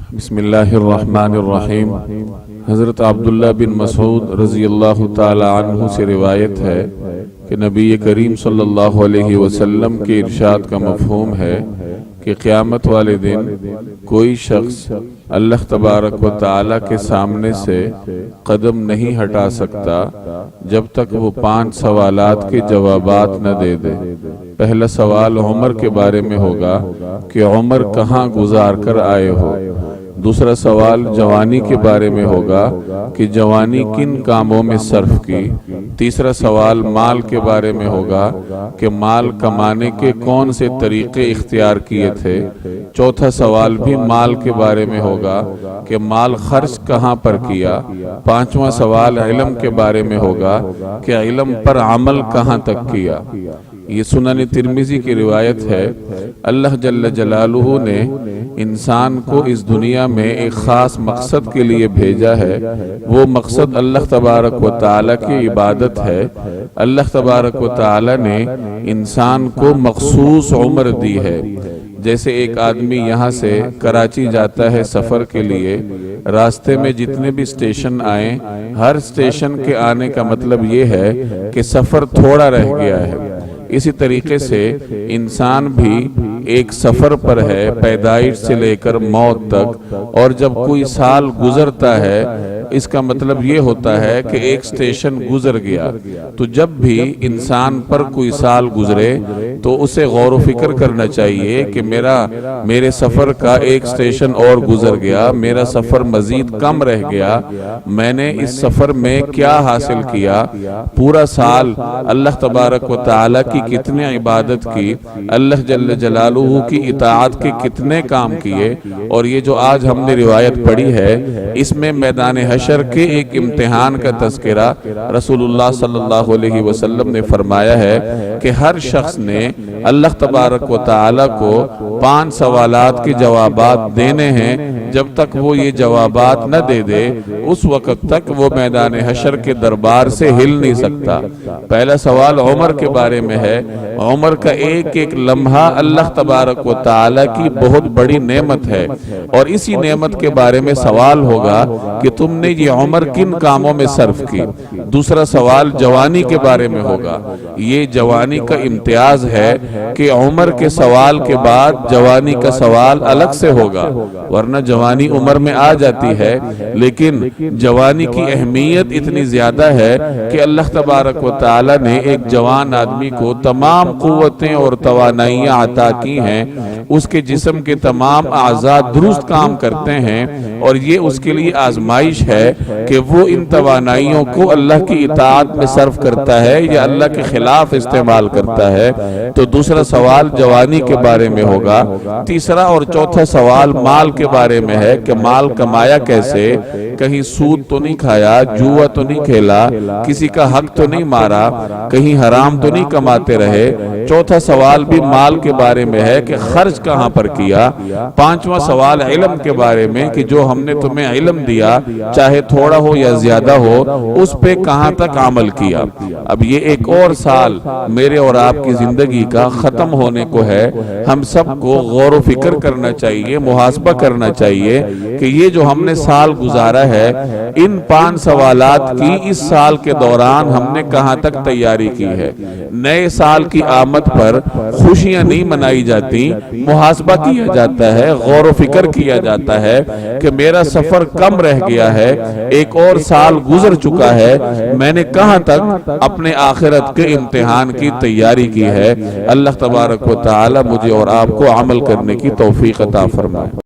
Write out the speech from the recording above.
بسم اللہ الرحمن الرحیم۔ حضرت عبداللہ بن مسعود رضی اللہ تعالی عنہ سے روایت ہے کہ نبی کریم صلی اللہ علیہ وسلم کے ارشاد کا مفہوم ہے کہ قیامت والے دن کوئی شخص اللہ تبارک و تعالی کے سامنے سے قدم نہیں ہٹا سکتا جب تک وہ 5 سوالات کے جوابات نہ دے دے۔ پہلا سوال عمر کے بارے میں ہوگا کہ عمر کہاں گزار کر آئے ہو۔ دوسرا سوال جوانی کے بارے میں ہوگا کہ جوانی کن کاموں میں صرف کی۔ تیسرا سوال مال کے بارے میں ہوگا کہ مال کمانے کے کون سے طریقے اختیار کیے تھے۔ چوتھا سوال بھی مال کے بارے میں ہوگا کہ مال خرچ کہاں پر کیا۔ پانچواں سوال علم کے بارے میں ہوگا کہ علم پر عمل کہاں تک کیا۔ یہ سنن ترمذی کی روایت ہے۔ اللہ جل جلالہ نے انسان کو اس دنیا میں ایک خاص مقصد کے لیے بھیجا ہے۔ وہ مقصد اللہ تبارک و تعالی کی عبادت ہے۔ اللہ تبارک و تعالی نے انسان کو مخصوص عمر دی ہے۔ جیسے ایک آدمی یہاں سے کراچی جاتا ہے سفر کے لیے، راستے میں جتنے بھی اسٹیشن آئیں، ہر اسٹیشن کے آنے کا مطلب یہ ہے کہ سفر تھوڑا رہ گیا ہے۔ اسی طریقے سے انسان بھی ایک سفر پر ہے، پیدائش سے لے کر موت تک، اور جب کوئی سال گزرتا ہے اس کا مطلب یہ ہوتا ہے کہ ایک اسٹیشن گزر گیا۔ تو جب بھی انسان پر کوئی سال گزرے تو اسے غور و فکر کرنا چاہیے کہ میرے سفر کا ایک اسٹیشن اور گزر گیا، میرا سفر مزید کم رہ گیا، میں نے اس سفر میں کیا حاصل کیا، پورا سال اللہ تبارک و تعالی کی کتنے عبادت کی، اللہ جل جلالہ کی اطاعت کے کتنے کام کیے۔ اور یہ جو آج ہم نے روایت پڑھی ہے اس میں میدان حشر کے ایک امتحان کا تذکرہ رسول اللہ صلی اللہ علیہ وسلم نے فرمایا ہے کہ ہر شخص نے اللہ تبارک و تعالی کو 5 سوالات کے جوابات دینے ہیں۔ جب تک وہ یہ جوابات نہ دے دے اس وقت تک وہ میدان حشر کے دربار سے ہل نہیں سکتا۔ پہلا سوال عمر کے بارے میں ہے۔ عمر کا ایک ایک لمحہ اللہ تبارک و تعالی کی بہت بڑی نعمت ہے، اور اسی نعمت کے بارے میں سوال ہوگا کہ تم نے یہ عمر کن کاموں میں صرف کی۔ دوسرا سوال جوانی کے بارے میں ہوگا۔ یہ جوانی کا امتیاز ہے کہ عمر کے سوال کے بعد جوانی کا سوال الگ سے ہوگا، ورنہ جوانی عمر میں آ جاتی ہے، لیکن جوانی کی اہمیت اتنی زیادہ ہے کہ اللہ تبارک و تعالی نے ایک جوان آدمی کو تمام قوتیں اور توانائیاں عطا کی ہیں، اس کے جسم کے تمام اعضاء درست کام کرتے ہیں، اور یہ اس کے لیے آزمائش ہے کہ وہ ان توانائیوں کو اللہ کی اطاعت میں صرف کرتا ہے یا اللہ کے خلاف استعمال کرتا ہے۔ تو دوسرا سوال جوانی کے بارے میں ہوگا۔ تیسرا اور چوتھا سوال مال کے بارے میں ہے کہ مال کمایا کیسے، کہیں سود تو نہیں کھایا، جوا تو نہیں کھیلا، کسی کا حق تو نہیں مارا، کہیں حرام تو نہیں کماتے رہے۔ چوتھا سوال بھی مال کے بارے میں ہے کہ خرچ کہاں پر کیا۔ پانچواں سوال علم کے بارے میں کہ جو ہم نے تمہیں علم دیا، چاہے تھوڑا ہو یا زیادہ ہو، اس پہ کہاں تک عمل کیا۔ اب یہ ایک اور سال میرے اور آپ کی زندگی کا ختم ہونے کو ہے۔ ہم سب کو غور و فکر کرنا چاہیے، محاسبہ کرنا چاہیے کہ یہ جو ہم نے سال گزارا ہے، ان 5 سوالات کی اس سال کے دوران ہم نے کہاں تک تیاری کی ہے۔ نئے سال کی آمد پر خوشیاں نہیں منائی جاتی، محاسبہ کیا جاتا ہے، غور و فکر کیا جاتا ہے کہ میرا سفر کم رہ گیا ہے، ایک اور سال گزر چکا ہے، میں نے کہاں تک اپنے آخرت کے امتحان کی تیاری کی ہے۔ اللہ تبارک و تعالی مجھے اور آپ کو عمل کرنے کی توفیق عطا فرمائے۔